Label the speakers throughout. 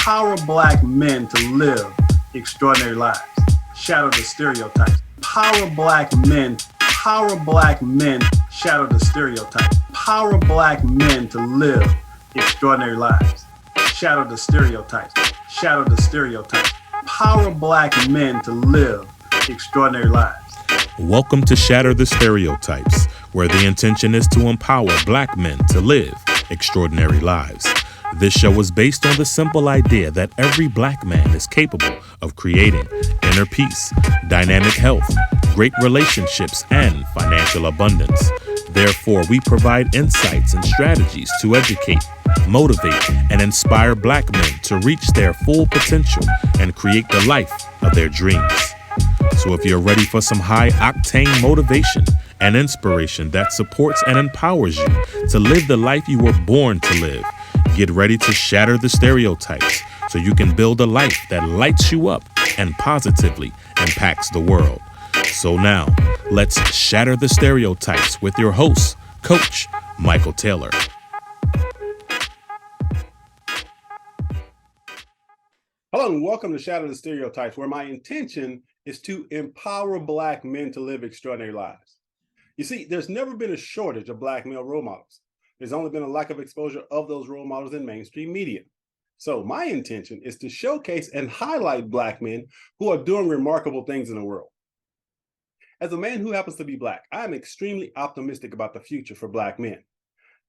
Speaker 1: Empower Black men to live extraordinary lives. Shatter the stereotypes. Power Black men. Power Black men. Shatter the stereotypes. Power Black men to live extraordinary lives. Shatter the stereotypes. Shatter the stereotypes. Power Black men to live extraordinary lives.
Speaker 2: Welcome to Shatter the Stereotypes, where the intention is to empower Black men to live extraordinary lives. This show is based on the simple idea that every Black man is capable of creating inner peace, dynamic health, great relationships, and financial abundance. Therefore, we provide insights and strategies to educate, motivate, and inspire Black men to reach their full potential and create the life of their dreams. So if you're ready for some high-octane motivation and inspiration that supports and empowers you to live the life you were born to live, get ready to shatter the stereotypes so you can build a life that lights you up and positively impacts the world. So now, let's shatter the stereotypes with your host, Coach Michael Taylor.
Speaker 1: Hello and welcome to Shatter the Stereotypes, where my intention is to empower Black men to live extraordinary lives. You see, there's never been a shortage of Black male role models. There's only been a lack of exposure of those role models in mainstream media. So my intention is to showcase and highlight Black men who are doing remarkable things in the world. As a man who happens to be Black, I am extremely optimistic about the future for Black men.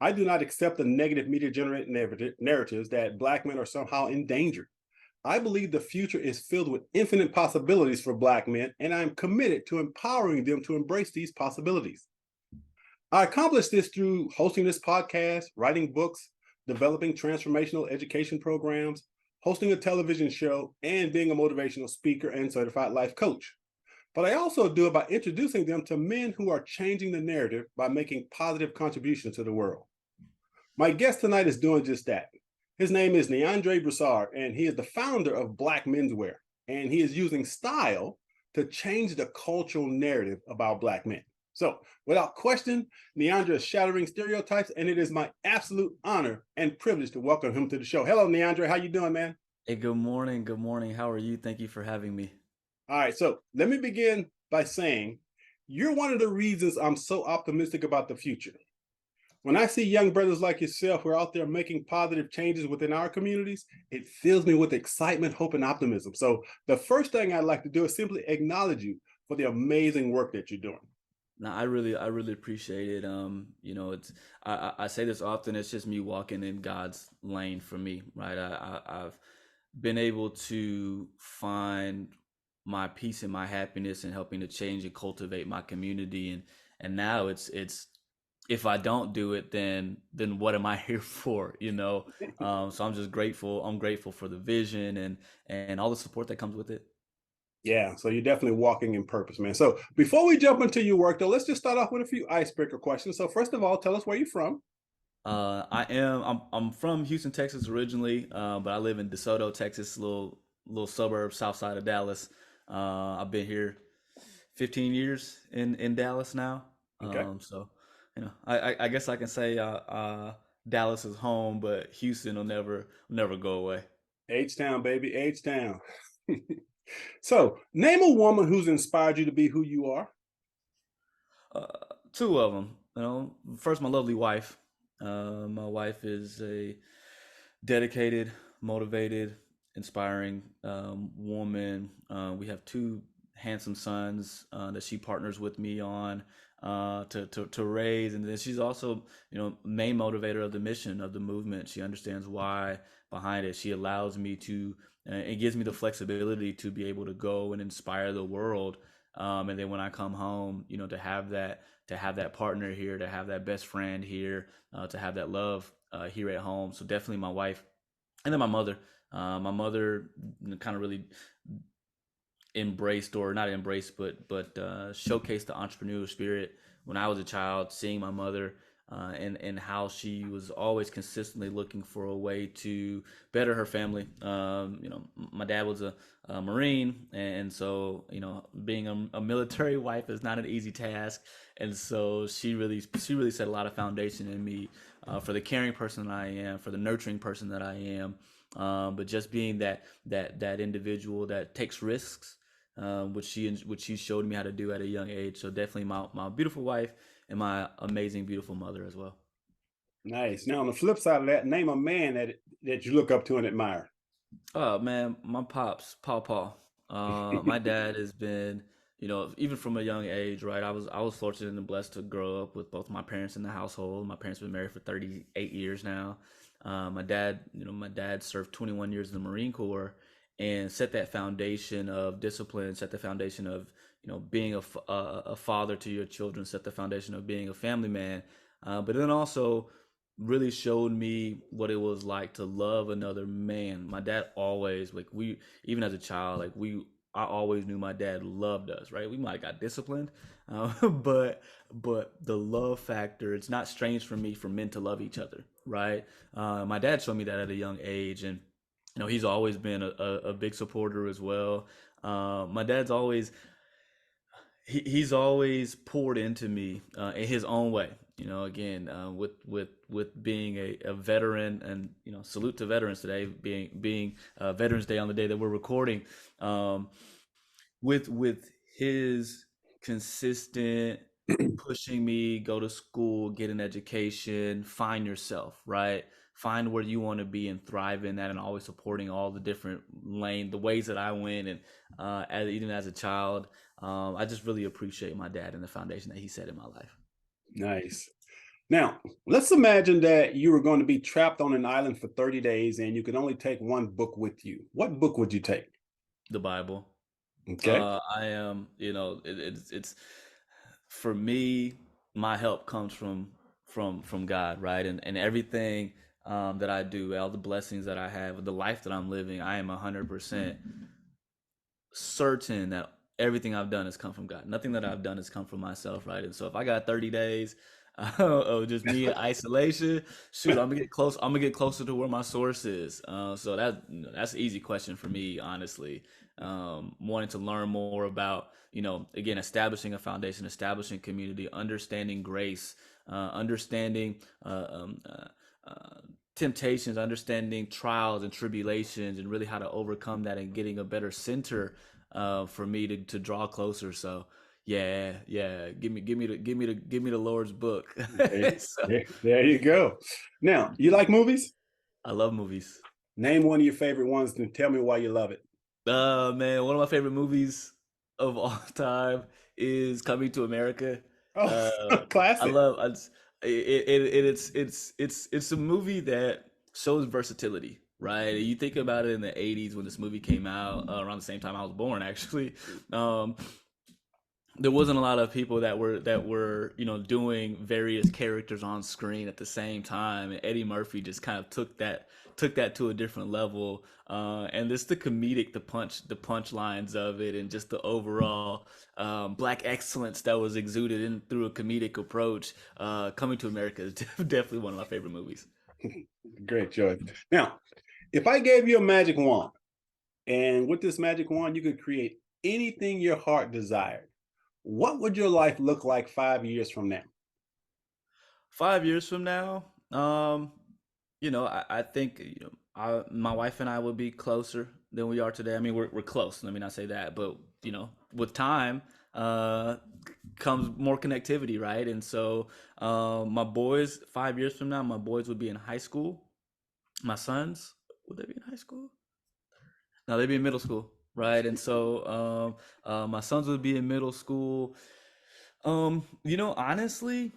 Speaker 1: I do not accept the negative media-generated narratives that Black men are somehow endangered. I believe the future is filled with infinite possibilities for Black men, and I am committed to empowering them to embrace these possibilities. I accomplish this through hosting this podcast, writing books, developing transformational education programs, hosting a television show, and being a motivational speaker and certified life coach. But I also do it by introducing them to men who are changing the narrative by making positive contributions to the world. My guest tonight is doing just that. His name is NeAndre Broussard, and he is the founder of Black Menswear, and he is using style to change the cultural narrative about Black men. So, without question, NeAndre is shattering stereotypes, and it is my absolute honor and privilege to welcome him to the show. Hello, NeAndre. How you doing, man?
Speaker 3: Hey, good morning. Good morning. How are you? Thank you for having me.
Speaker 1: All right, so let me begin by saying you're one of the reasons I'm so optimistic about the future. When I see young brothers like yourself who are out there making positive changes within our communities, it fills me with excitement, hope, and optimism. So the first thing I'd like to do is simply acknowledge you for the amazing work that you're doing.
Speaker 3: No, I really appreciate it. It's I say this often. It's just me walking in God's lane for me, right? I've been able to find my peace and my happiness and helping to change and cultivate my community, and now it's if I don't do it, then what am I here for? So I'm just grateful. I'm grateful for the vision and all the support that comes with it.
Speaker 1: Yeah, so you're definitely walking in purpose, man. So before we jump into your work, though, let's just start off with a few icebreaker questions. So first of all, tell us where you're from.
Speaker 3: I'm from Houston, Texas originally, but I live in DeSoto, Texas, little suburb south side of Dallas. I've been here 15 years in Dallas now.
Speaker 1: Okay.
Speaker 3: I guess I can say Dallas is home, but Houston will never go away.
Speaker 1: H-Town, baby, H-Town. So name a woman who's inspired you to be who you are.
Speaker 3: Uh, Two of them. First, my lovely wife. My wife is a dedicated, motivated, inspiring woman. We have two handsome sons that she partners with me on to raise, and then she's also main motivator of the mission of the movement. She understands why behind it. She allows me to it gives me the flexibility to be able to go and inspire the world, and then when I come home, to have that partner here, to have that best friend here, to have that love here at home. So definitely my wife, and then my mother. My mother kind of really embraced, or not embraced, but showcased the entrepreneurial spirit when I was a child. Seeing my mother and how she was always consistently looking for a way to better her family. My dad was a Marine, and so being a military wife is not an easy task, and so she really set a lot of foundation in me for the caring person that I am, for the nurturing person that I am. but just being that individual that takes risks, which she showed me how to do at a young age. So definitely my beautiful wife and my amazing beautiful mother as well.
Speaker 1: Nice. Now, on the flip side of that, name a man that you look up to and admire.
Speaker 3: Oh man, my pops, Paw. My dad has been, even from a young age, right? I was fortunate and blessed to grow up with both my parents in the household. My parents have been married for 38 years now. My dad served 21 years in the Marine Corps and set that foundation of discipline, set the foundation of, being a father to your children, set the foundation of being a family man. But then also really showed me what it was like to love another man. My dad always, like, we, even as a child, I always knew my dad loved us, right? We might have got disciplined, but the love factor, it's not strange for me for men to love each other, right? My dad showed me that at a young age, and he's always been a big supporter as well. My dad's always he's always poured into me in his own way. Again, with being a veteran, and salute to veterans today, being Veterans Day on the day that we're recording. Um, with his consistent pushing me, go to school, get an education, find yourself, right? Find where you want to be and thrive in that, and always supporting all the different the ways that I went, and even as a child, I just really appreciate my dad and the foundation that he set in my life.
Speaker 1: Nice. Now, let's imagine that you were going to be trapped on an island for 30 days and you could only take one book with you. What book would you take?
Speaker 3: The Bible.
Speaker 1: Okay.
Speaker 3: I am, it's for me. My help comes from God, right? And everything that I do, all the blessings that I have, the life that I'm living, I am 100% certain that everything I've done has come from God. Nothing that I've done has come from myself, right? And so if I got 30 days of just me in isolation, shoot, I'm gonna get close. I'm gonna get closer to where my source is. So that's an easy question for me, honestly. Wanting to learn more about, again, establishing a foundation, establishing community, understanding grace, understanding temptations, understanding trials and tribulations, and really how to overcome that, and getting a better center for me to draw closer. So yeah, give me the Lord's book.
Speaker 1: There,
Speaker 3: So,
Speaker 1: there you go. Now, you like movies?
Speaker 3: I love movies.
Speaker 1: Name one of your favorite ones and tell me why you love it.
Speaker 3: Man, one of my favorite movies of all time is Coming to America.
Speaker 1: Oh,
Speaker 3: Uh, I
Speaker 1: classic.
Speaker 3: love I just, it's a movie that shows versatility, right? You think about it in the '80s when this movie came out, around the same time I was born, actually. Um, there wasn't a lot of people that were doing various characters on screen at the same time, and Eddie Murphy just kind of took that to a different level, and just the punch lines of it, and just the overall black excellence that was exuded in through a comedic approach. Coming to America is definitely one of my favorite movies.
Speaker 1: Great choice. Now, if I gave you a magic wand, and with this magic wand, you could create anything your heart desired, what would your life look like 5 years from now?
Speaker 3: 5 years from now, I think, my wife and I will be closer than we are today. I mean, we're close. Let me not say that, but with time, uh, comes more connectivity, right? And so, my boys, 5 years from now, my boys would be in high school. My sons, would they be in high school? No, they'd be in middle school, right? And so, my sons would be in middle school. Honestly,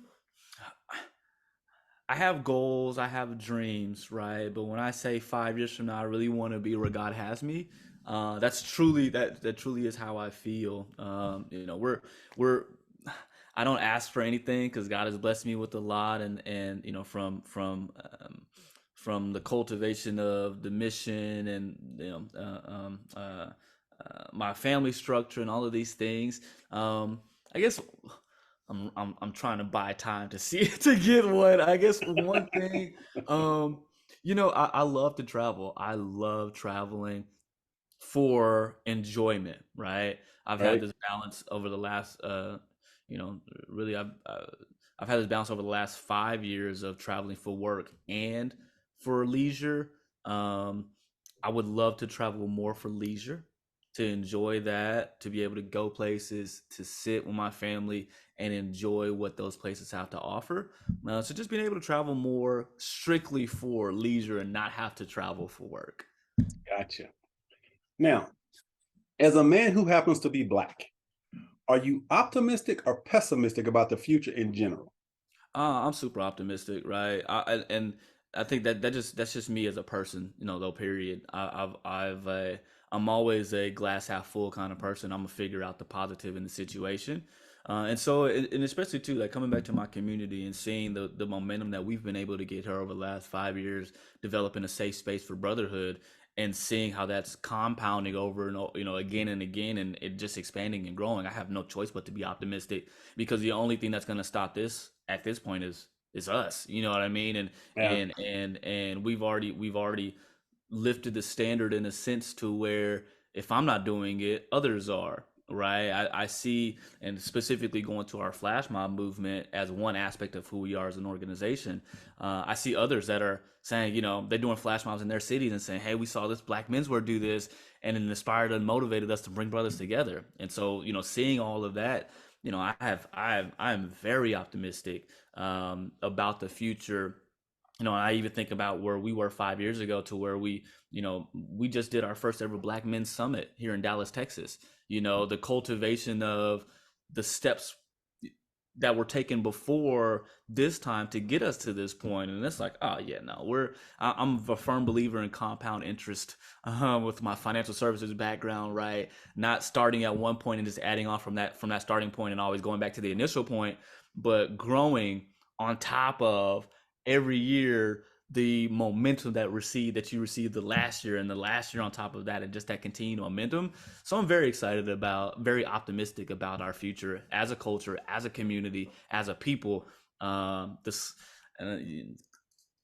Speaker 3: I have goals, I have dreams, right? But when I say 5 years from now, I really want to be where God has me. That truly is how I feel. We're I don't ask for anything because God has blessed me with a lot, and from the cultivation of the mission, and my family structure, and all of these things. I guess I'm trying to buy time to see to get one. I guess one thing, I love to travel. I love traveling for enjoyment, right? I've had
Speaker 1: Right?
Speaker 3: this balance over the last, really, I've had this balance over the last 5 years of traveling for work and for leisure. I would love to travel more for leisure, to enjoy that, to be able to go places, to sit with my family and enjoy what those places have to offer. So just being able to travel more strictly for leisure and not have to travel for work.
Speaker 1: Gotcha. Now, as a man who happens to be Black, are you optimistic or pessimistic about the future in general?
Speaker 3: I'm super optimistic, right? And I think that's just me as a person, though. Period. I'm always a glass half full kind of person. I'm gonna figure out the positive in the situation, and so and especially too, like coming back to my community and seeing the momentum that we've been able to get here over the last 5 years, developing a safe space for brotherhood, and seeing how that's compounding over and again and again, and it just expanding and growing. I have no choice but to be optimistic, because the only thing that's going to stop this at this point is us. You know what I mean? And
Speaker 1: Yeah.
Speaker 3: and we've already lifted the standard in a sense to where if I'm not doing it, others are. Right. I see, and specifically going to our flash mob movement as one aspect of who we are as an organization. I see others that are saying, they're doing flash mobs in their cities and saying, hey, we saw this Black Menswear do this, and it inspired and motivated us to bring brothers together. And so, seeing all of that, I'm very optimistic about the future. I even think about where we were 5 years ago to where we just did our first ever Black Men's Summit here in Dallas, Texas. The cultivation of the steps that were taken before this time to get us to this point. And it's like, oh yeah, no, I'm a firm believer in compound interest with my financial services background, right? Not starting at one point and just adding on from that starting point and always going back to the initial point, but growing on top of every year the momentum that you received the last year, and the last year on top of that, and just that continued momentum. So I'm very optimistic about our future as a culture, as a community, as a people. This uh,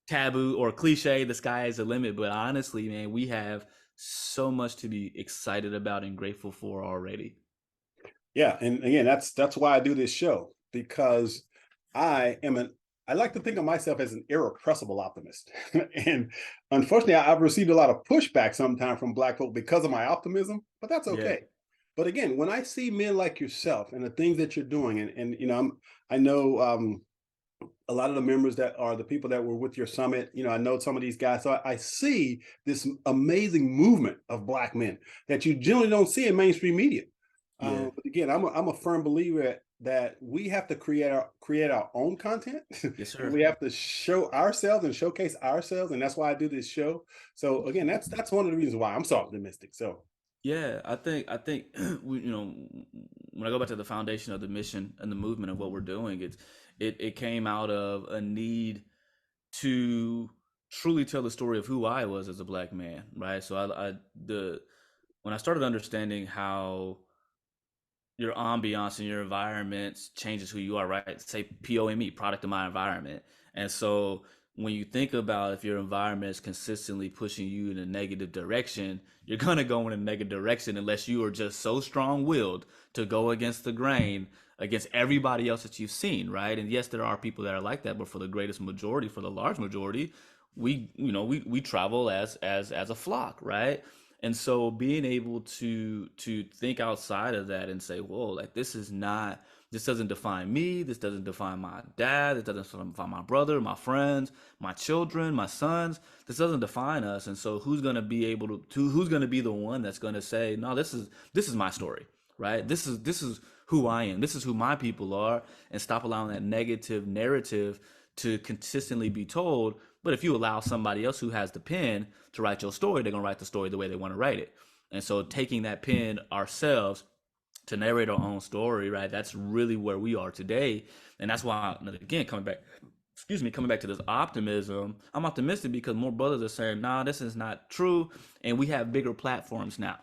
Speaker 3: taboo or cliche, the sky is the limit, but honestly, man, we have so much to be excited about and grateful for already.
Speaker 1: Yeah, and again, that's why I do this show, because I am an I like to think of myself as an irrepressible optimist. And unfortunately, I've received a lot of pushback sometimes from Black folk because of my optimism, but that's
Speaker 3: Yeah,
Speaker 1: okay. But again, when I see men like yourself and the things that you're doing, and I know a lot of the members that are the people that were with your summit. I know some of these guys. So I see this amazing movement of Black men that you generally don't see in mainstream media.
Speaker 3: yeah,
Speaker 1: But again, I'm a firm believer that we have to create our own content,
Speaker 3: yes,
Speaker 1: and
Speaker 3: sir.
Speaker 1: we have to show ourselves and showcase ourselves, and that's why I do this show. So again, that's one of the reasons why I'm so optimistic. So
Speaker 3: Yeah, I think when I go back to the foundation of the mission and the movement of what we're doing, it came out of a need to truly tell the story of who I was as a Black man, right? So the when I started understanding how your ambiance and your environment changes who you are, right? Say POME, product of my environment. And so when you think about if your environment is consistently pushing you in a negative direction, you're going to go in a negative direction unless you are just so strong willed to go against the grain, against everybody else that you've seen, right? And yes, there are people that are like that, but for the greatest majority, for the large majority, we travel as a flock, right? And so being able to think outside of that and say, whoa, like this doesn't define me, this doesn't define my dad, this doesn't define my brother, my friends, my children, my sons, this doesn't define us. And so who's gonna be able to who's gonna be the one that's gonna say, no, this is my story, right? This is who I am, this is who my people are, and stop allowing that negative narrative to consistently be told. But if you allow somebody else who has the pen to write your story, they're gonna write the story the way they want to write it. And so taking that pen ourselves to narrate our own story, right? That's really where we are today. And that's why, again, coming back to this optimism, I'm optimistic because more brothers are saying, nah, this is not true. And we have bigger platforms now.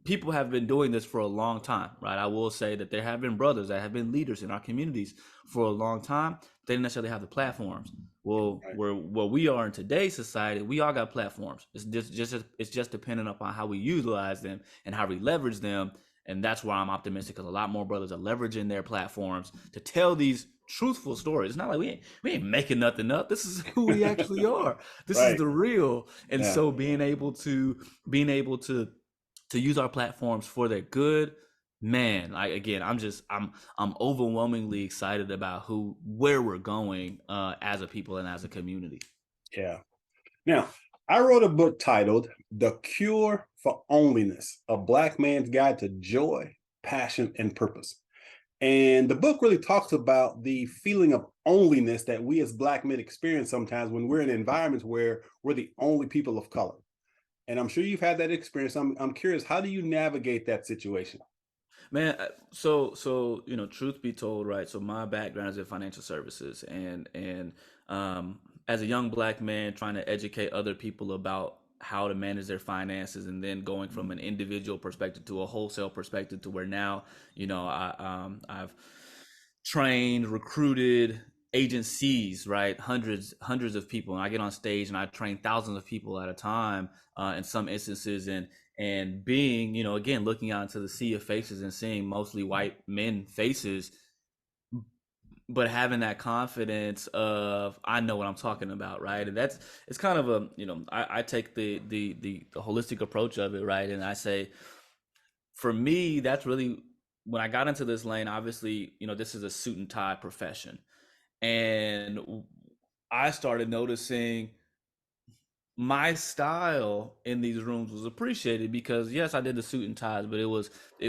Speaker 3: People have been doing this for a long time, right? I will say that there have been brothers that have been leaders in our communities for a long time. They didn't necessarily have the platforms. Well,
Speaker 1: right.
Speaker 3: where we are in today's society, we all got platforms. It's just dependent upon how we utilize them and how we leverage them. And that's why I'm optimistic, because a lot more brothers are leveraging their platforms to tell these truthful stories. It's not like we ain't making nothing up. This is who we actually are. This is
Speaker 1: Right.
Speaker 3: the real. And
Speaker 1: Yeah.
Speaker 3: so being able to use our platforms for their good, man, like again, I'm overwhelmingly excited about where we're going as a people and as a community.
Speaker 1: Yeah. Now, I wrote a book titled The Cure for Onlyness, A Black Man's Guide to Joy, Passion, and Purpose. And the book really talks about the feeling of onlyness that we as Black men experience sometimes when we're in environments where we're the only people of color. And I'm sure you've had that experience. I'm curious, how do you navigate that situation?
Speaker 3: Man, truth be told, right? So my background is in financial services, and as a young Black man trying to educate other people about how to manage their finances, and then going from an individual perspective to a wholesale perspective, to where now, I've trained, recruited agencies, right? Hundreds of people, and I get on stage and I train thousands of people at a time, in some instances, and being, again, looking out into the sea of faces and seeing mostly white men faces, but having that confidence of, I know what I'm talking about, right? And it's kind of I take the holistic approach of it, right? And I say, for me, that's really when I got into this lane. Obviously, this is a suit and tie profession, and I started noticing my style in these rooms was appreciated, because yes, I did the suit and ties, but it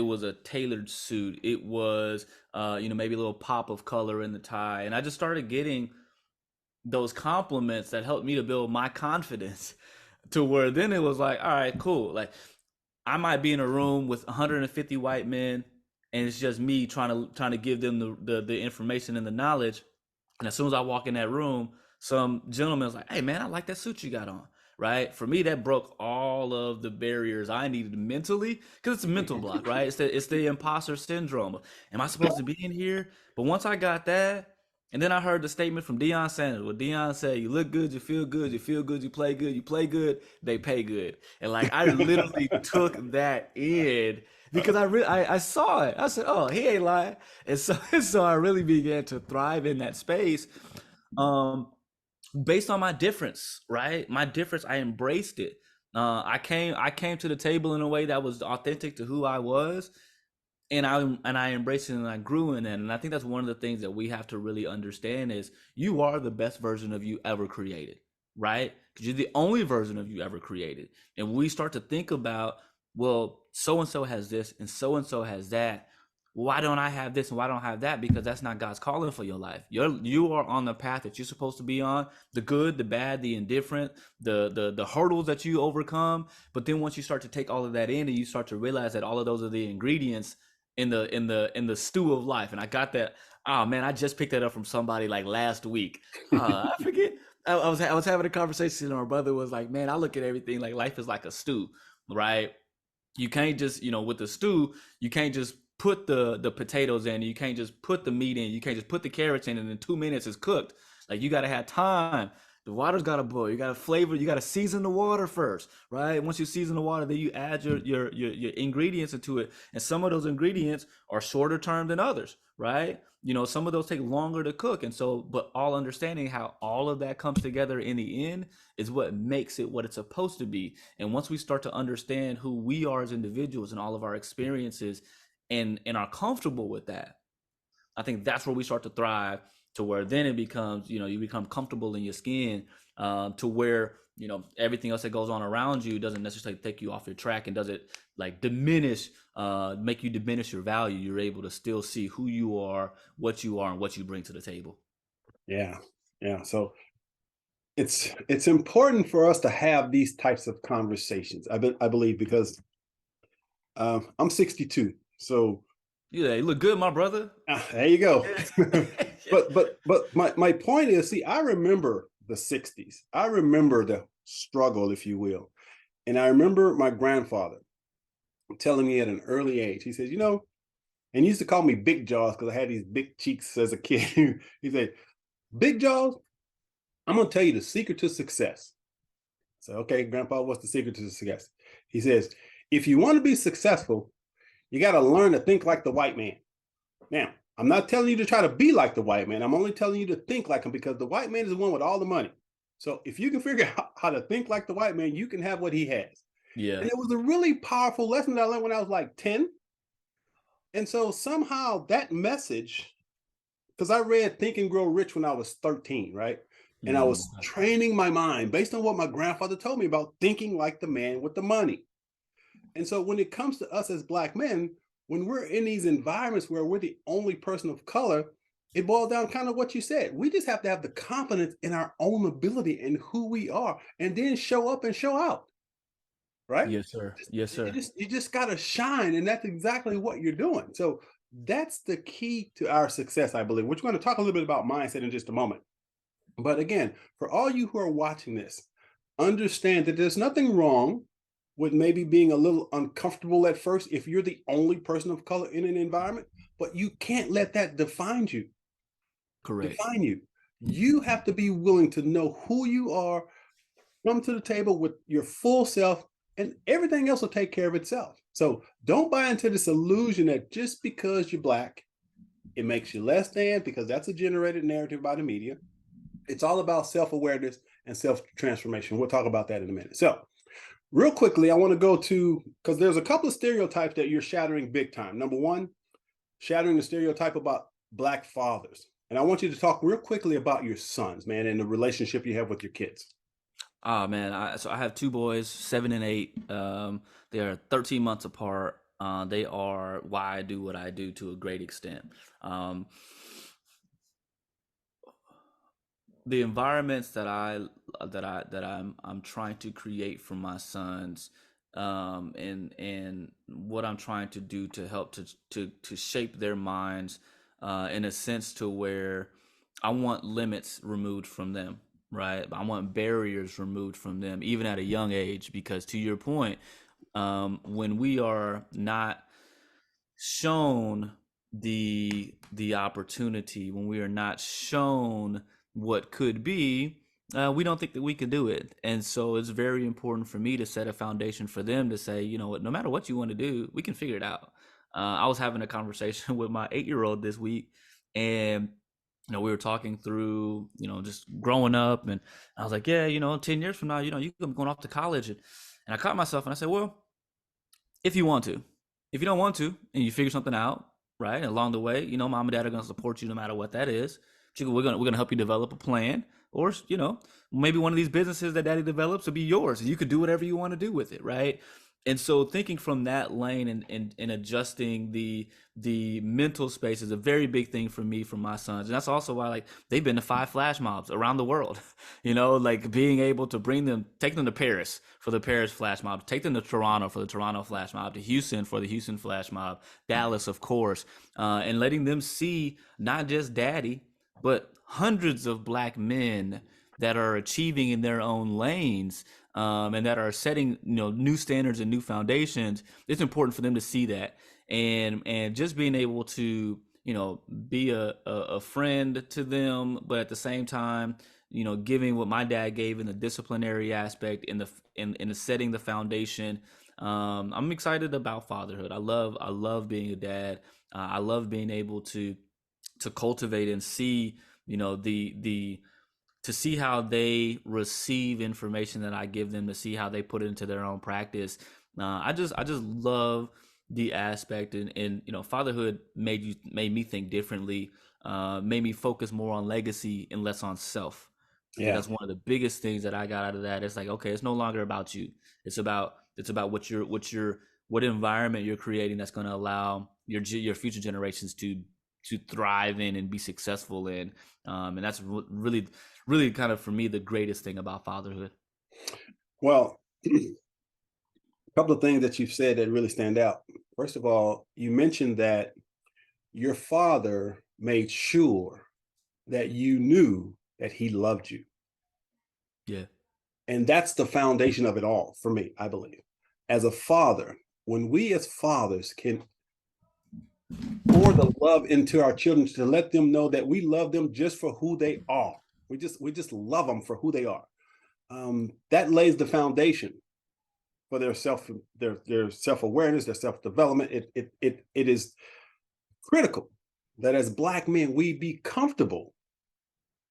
Speaker 3: was a tailored suit. It was maybe a little pop of color in the tie, and I just started getting those compliments that helped me to build my confidence, to where then it was like, all right, cool. Like, I might be in a room with 150 white men, and it's just me trying to give them the information and the knowledge. And as soon as I walk in that room, some gentleman's like, "Hey, man, I like that suit you got on." Right? For me, that broke all of the barriers I needed mentally, because it's a mental block, right? It's the imposter syndrome. Am I supposed to be in here? But once I got that, and then I heard the statement from Deion Sanders, where Deion said, "You look good, you feel good, you play good, you play good, they pay good." And like, I literally took that in, because I saw it. I said, "Oh, he ain't lying." And so so I really began to thrive in that space. Um, Based on my difference, right? My difference, I embraced it. I came to the table in a way that was authentic to who I was, and I embraced it, and I grew in it. And I think that's one of the things that we have to really understand is, you are the best version of you ever created, right? Because you're the only version of you ever created. And we start to think about, well, so and so has this and so has that. Why don't I have this and why don't I have that? Because that's not God's calling for your life. You are on the path that you're supposed to be on, the good, the bad, the indifferent, the hurdles that you overcome. But then once you start to take all of that in, and you start to realize that all of those are the ingredients in the stew of life. And I got that. Oh man, I just picked that up from somebody like last week. I forget. I was having a conversation, and my brother was like, "Man, I look at everything like life is like a stew, right? You can't just, with the stew, you can't just put the potatoes in, you can't just put the meat in, you can't just put the carrots in, and in 2 minutes it's cooked. Like, you got to have time. The water's got to boil. You got to flavor. You got to season the water first, right? Once you season the water, then you add your ingredients into it. And some of those ingredients are shorter term than others, right? Some of those take longer to cook. And so, but all understanding how all of that comes together in the end is what makes it what it's supposed to be. And once we start to understand who we are as individuals and all of our experiences, and are comfortable with that, I think that's where we start to thrive, to where then it becomes, you become comfortable in your skin, to where, everything else that goes on around you doesn't necessarily take you off your track, and doesn't like make you diminish your value. You're able to still see who you are, and what you bring to the table.
Speaker 1: Yeah. Yeah. So it's important for us to have these types of conversations. I believe, because I'm 62. So
Speaker 3: Yeah, you look good, my brother.
Speaker 1: there you go. but my point is, see, I remember the 60s. I remember the struggle, if you will. And I remember my grandfather telling me at an early age, he says, and he used to call me Big Jaws because I had these big cheeks as a kid. He said, "Big Jaws, I'm going to tell you the secret to success." So, okay, Grandpa, what's the secret to success? He says, "If you want to be successful, you got to learn to think like the white man." Now, I'm not telling you to try to be like the white man. I'm only telling you to think like him, because the white man is the one with all the money. So if you can figure out how to think like the white man, you can have what he has.
Speaker 3: Yeah.
Speaker 1: And it was a really powerful lesson that I learned when I was like 10. And so somehow that message, because I read Think and Grow Rich when I was 13, right? And I was training my mind based on what my grandfather told me about thinking like the man with the money. And so when it comes to us as Black men, when we're in these environments where we're the only person of color, it boils down kind of what you said. We just have to have the confidence in our own ability and who we are, and then show up and show out, right?
Speaker 3: Yes, sir. Yes,
Speaker 1: You
Speaker 3: sir.
Speaker 1: just you just gotta shine, and that's exactly what you're doing. So that's the key to our success, I believe. We're going to talk a little bit about mindset in just a moment. But again, for all you who are watching this, understand that there's nothing wrong with maybe being a little uncomfortable at first if you're the only person of color in an environment, but you can't let that define you.
Speaker 3: Correct.
Speaker 1: Define you. You have to be willing to know who you are, come to the table with your full self, and everything else will take care of itself. So don't buy into this illusion that just because you're Black, it makes you less than, because that's a generated narrative by the media. It's all about self-awareness and self-transformation. We'll talk about that in a minute. So real quickly, I want to go to, because there's a couple of stereotypes that you're shattering big time. Number one, shattering the stereotype about Black fathers. And I want you to talk real quickly about your sons, man, and the relationship you have with your kids.
Speaker 3: Ah, man. So I have two boys, 7 and 8. They are 13 months apart. They are why I do what I do to a great extent. The environments I'm trying to create for my sons, and what I'm trying to do to help to shape their minds, in a sense to where I want limits removed from them, right? I want barriers removed from them, even at a young age, because to your point, when we are not shown the opportunity, when we are not shown what could be, we don't think that we can do it. And so it's very important for me to set a foundation for them to say, you know what, no matter what you want to do, we can figure it out. I was having a conversation with my 8-year-old this week, and we were talking through, just growing up, and I was like, yeah, 10 years from now, you're going off to college, and I caught myself and I said, well, if you want to. If you don't want to, and you figure something out, right, along the way, mom and dad are going to support you no matter what that is. We're gonna help you develop a plan, or maybe one of these businesses that daddy develops will be yours, and you could do whatever you want to do with it, right? And so thinking from that lane, and adjusting the mental space is a very big thing for me, for my sons. And that's also why, like, they've been to 5 flash mobs around the world, like being able to take them to Paris for the Paris flash mob, take them to Toronto for the Toronto flash mob, to Houston for the Houston flash mob, Dallas, of course, and letting them see not just daddy, but hundreds of Black men that are achieving in their own lanes, and that are setting new standards and new foundations. It's important for them to see that, and just being able to be a friend to them, but at the same time giving what my dad gave in the disciplinary aspect, in the setting the foundation. I'm excited about fatherhood. I love being a dad. I love being able to cultivate and see to see how they receive information that I give them, to see how they put it into their own practice. I just love the aspect, and fatherhood made me think differently, made me focus more on legacy and less on self. Yeah, that's one of the biggest things that I got out of that. It's like, okay, it's no longer about you. It's about what environment you're creating that's going to allow your future generations to thrive in and be successful in. And that's really kind of, for me, the greatest thing about fatherhood.
Speaker 1: Well, a couple of things that you've said that really stand out. First of all, you mentioned that your father made sure that you knew that he loved you.
Speaker 3: Yeah.
Speaker 1: And that's the foundation of it all for me, I believe. As a father, when we as fathers can pour the love into our children, to let them know that we love them just for who they are. We just love them for who they are. That lays the foundation for their self-awareness, their self-development. It is critical that as Black men, we be comfortable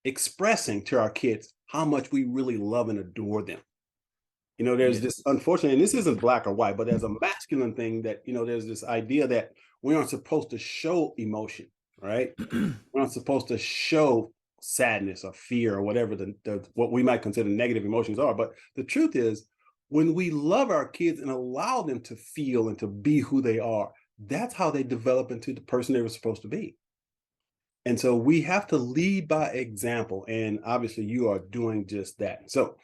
Speaker 1: expressing to our kids how much we really love and adore them. You know, there's this, unfortunately, and this isn't black or white, but there's a masculine thing that, you know, there's this idea that we aren't supposed to show emotion, right? We're not supposed to show sadness or fear or whatever what we might consider negative emotions are. But the truth is, when we love our kids and allow them to feel and to be who they are, that's how they develop into the person they were supposed to be. And so we have to lead by example. And obviously you are doing just that. So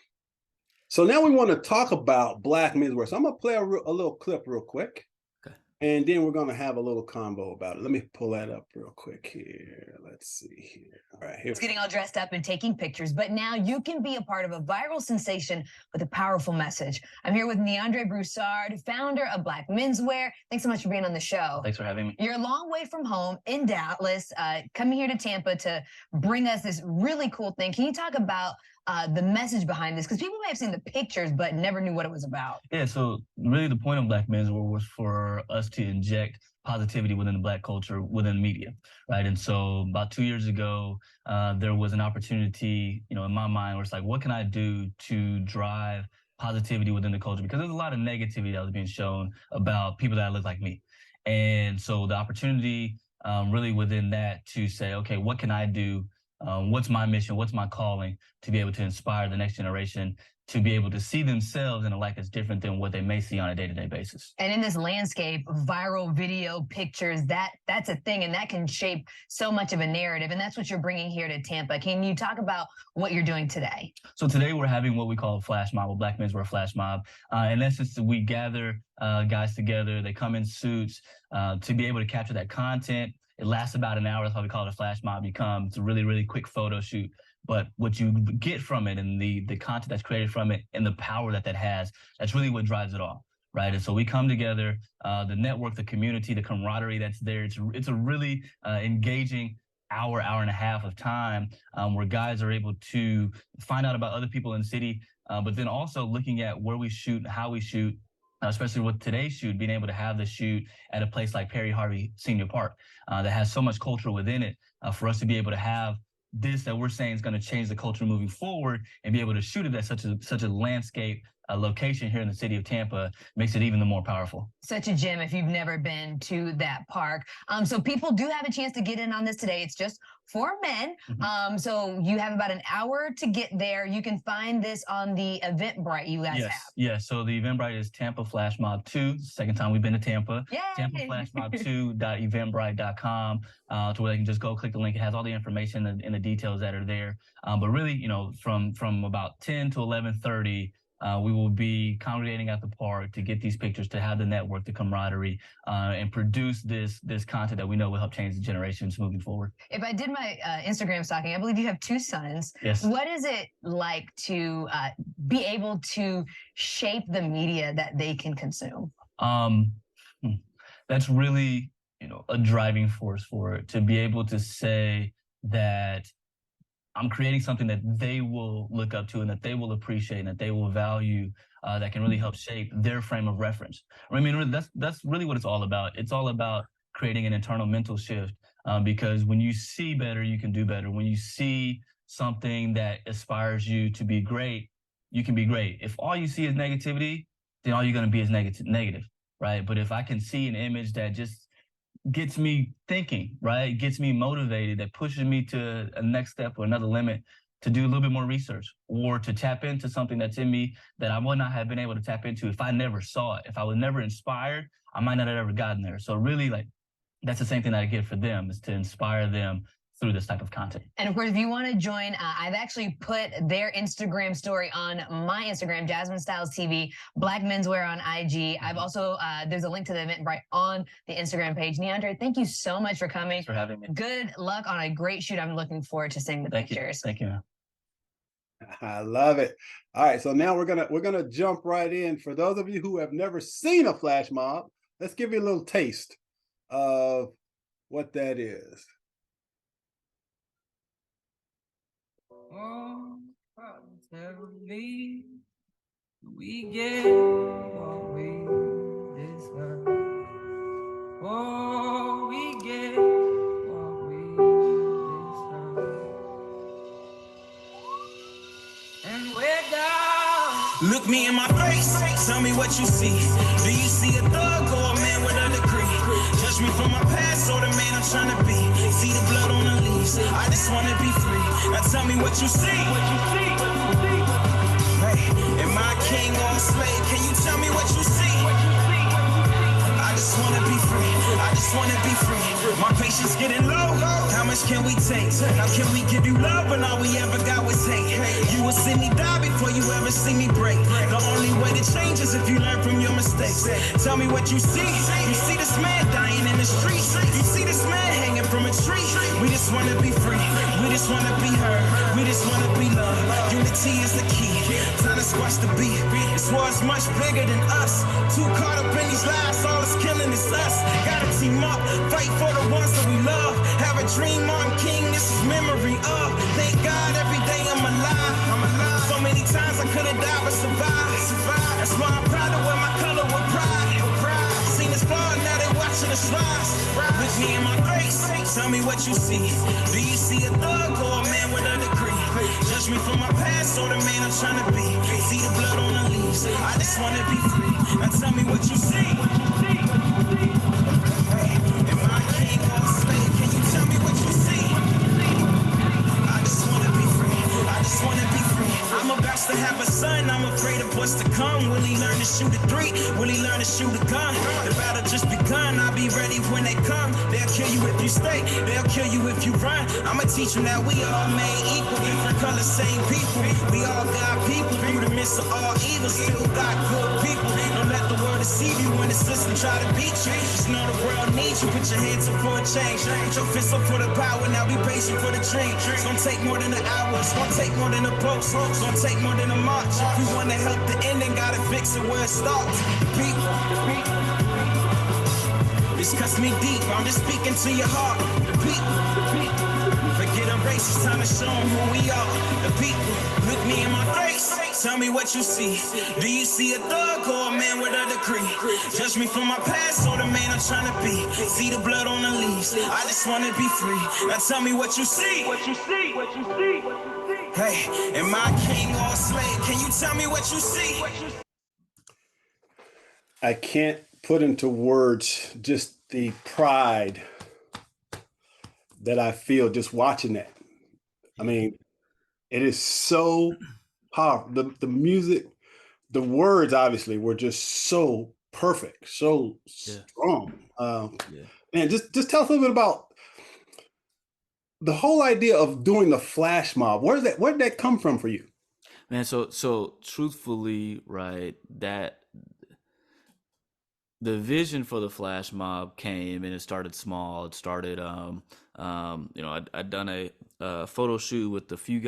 Speaker 1: now we want to talk about Black menswear. So I'm going to play a little clip real quick.
Speaker 3: Okay.
Speaker 1: And then we're going to have a little combo about it. Let me pull that up real quick here. Let's see here. All right. Here's
Speaker 4: getting all dressed up and taking pictures, but now you can be a part of a viral sensation with a powerful message. I'm here with NeAndre Broussard, founder of Black Menswear. Thanks so much for being on the show.
Speaker 3: Thanks for having me.
Speaker 4: You're a long way from home in Dallas, coming here to Tampa to bring us this really cool thing. Can you talk about the message behind this? Because people may have seen the pictures, but never knew what it was about.
Speaker 5: Yeah, so really the point of Black Menswear was for us to inject positivity within the Black culture, within the media, right? And so about 2 years ago, there was an opportunity, you know, in my mind where it's like, what can I do to drive positivity within the culture? Because there's a lot of negativity that was being shown about people that look like me. And so the opportunity really within that to say, okay, what can I do? What's my mission? What's my calling to be able to inspire the next generation to be able to see themselves in a light that's different than what they may see on a day-to-day basis.
Speaker 4: And in this landscape, viral video pictures, that's a thing, and that can shape so much of a narrative. And that's what you're bringing here to Tampa. Can you talk about what you're doing today?
Speaker 5: So today we're having what we call a flash mob, a Black Menswear flash mob. And that's just we gather guys together. They come in suits to be able to capture that content. It lasts about an hour. That's why we call it a flash mob. It's a really, really quick photo shoot. But what you get from it and the content that's created from it and the power that has, that's really what drives it all, right? And so we come together, the network, the community, the camaraderie that's there. It's a really engaging hour and a half of time where guys are able to find out about other people in the city, but then also looking at where we shoot and how we shoot, especially with today's shoot, being able to have the shoot at a place like Perry Harvey Senior Park that has so much culture within it for us to be able to have this that we're saying is going to change the culture moving forward and be able to shoot it at such a landscape location here in the city of Tampa makes it even the more powerful.
Speaker 4: Such a gem if you've never been to that park. So people do have a chance to get in on this today. It's just for men.
Speaker 5: Mm-hmm.
Speaker 4: So you have about an hour to get there. You can find this on the Eventbrite you guys have.
Speaker 5: Yes. So the Eventbrite is Tampa Flash Mob 2. Second time we've been to Tampa.
Speaker 4: Yay!
Speaker 5: TampaFlashMob2.eventbrite.com to where they can just go click the link. It has all the information and the details that are there. But really, you know, from about 10 to 11:30, we will be congregating at the park to get these pictures, to have the network, the camaraderie, and produce this content that we know will help change the generations moving forward.
Speaker 4: If I did my Instagram stalking, I believe you have 2 sons.
Speaker 5: Yes.
Speaker 4: What is it like to be able to shape the media that they can consume?
Speaker 5: That's really, you know, a driving force for it, to be able to say that I'm creating something that they will look up to and that they will appreciate and that they will value, that can really help shape their frame of reference. I mean, that's really what it's all about. It's all about creating an internal mental shift, because when you see better, you can do better. When you see something that aspires you to be great, you can be great. If all you see is negativity, then all you're going to be is negative, right? But if I can see an image that just gets me thinking, right? Gets me motivated, that pushes me to a next step or another limit to do a little bit more research or to tap into something that's in me that I would not have been able to tap into if I never saw it. If I was never inspired, I might not have ever gotten there. So really, like, that's the same thing that I get for them, is to inspire them through this type of content.
Speaker 4: And of course, if you want to join, I've actually put their Instagram story on my Instagram, Jasmine Styles TV, Black Menswear on IG. I've also, there's a link to the Eventbrite on the Instagram page. NeAndre, thank you so much for coming.
Speaker 5: Thanks for having me.
Speaker 4: Good luck on a great shoot. I'm looking forward to seeing the pictures.
Speaker 5: Thank you.
Speaker 1: I love it. All right, so now we're gonna jump right in. For those of you who have never seen a flash mob, let's give you a little taste of what that is.
Speaker 6: Oh, tell me, we get what we deserve. Oh, we get what
Speaker 7: Look me in my face, tell me what you see. Do you see a thug or a man with a degree? Judge me from my past or the man I'm trying to be. See the blood on the leaves, I just wanna be free. Now tell me what you see. Hey, am I a king or a slave? Can you tell me what you see? I just wanna be free, I just wanna be free. My patience getting low, how much can we take? How can we give you love when all we ever got was hate? You will see me die before you ever see me break. The only way to change is if you learn from your mistakes. Tell me what you see. You see this man dying in the streets. You see this man hanging from a tree. We just wanna be free, we just wanna be heard. We just wanna be loved, unity is the key. Time to squash the beat, this war is much bigger than us. Too caught up in these lies, all it's killing is us. Gotta team up, fight for the ones that we love. Have a dream, Martin King, this is memory of. Thank God every day I'm alive. So many times I could've died but survived. That's why I'm proud to wear my color with pride. Seen this fall, now they watching us rise. Look me in my face, tell me what you see. Do you see a thug or a man with a degree? Judge me from my past or the man I'm trying to be. See the blood on the leaves, I just wanna be free. Now tell me what you see. Hey, am I a king or a slave? Can you tell me what you see? I just wanna be free, I just wanna be free. I'm about to have a son, I'm afraid of what's to come. Will he learn to shoot a 3? Will he learn to shoot a gun? The battle just begun, I'll be ready when they come. They'll kill you if you stay, they'll kill you if you run. I'ma teach them that we all made equal, different colors, same people. We all got people, through the midst of all evil, still got good people. Don't let the world deceive you when the system try to beat you. Just know the world needs you, put your hands up for a change. Put your fists up for the power, now be patient for the dream. It's gonna take more than an hour, it's gonna take more than a post. It's gonna take more than a march. If you wanna help the ending, gotta fix it where it starts. People, this cuts me deep, I'm just speaking to your heart. The people, forget a race, it's time to show them who we are. The people, look me in my face, tell me what you see. Do you see a thug or a man with a degree? Judge me from my past or the man I'm trying to be. See the blood on the leaves, I just wanna be free. Now tell me what you see. What you see, what you see, what you see. Hey, am I a king or a slave? Can you tell me what you see?
Speaker 1: I can't put into words just the pride that I feel just watching that. I mean, it is so powerful. The music, the words obviously were just so perfect, so strong. And just tell us a little bit about the whole idea of doing the flash mob. Where did that come from for you?
Speaker 3: Man, so truthfully, right, that the vision for the flash mob came and it started small. It started, I'd done a photo shoot with a few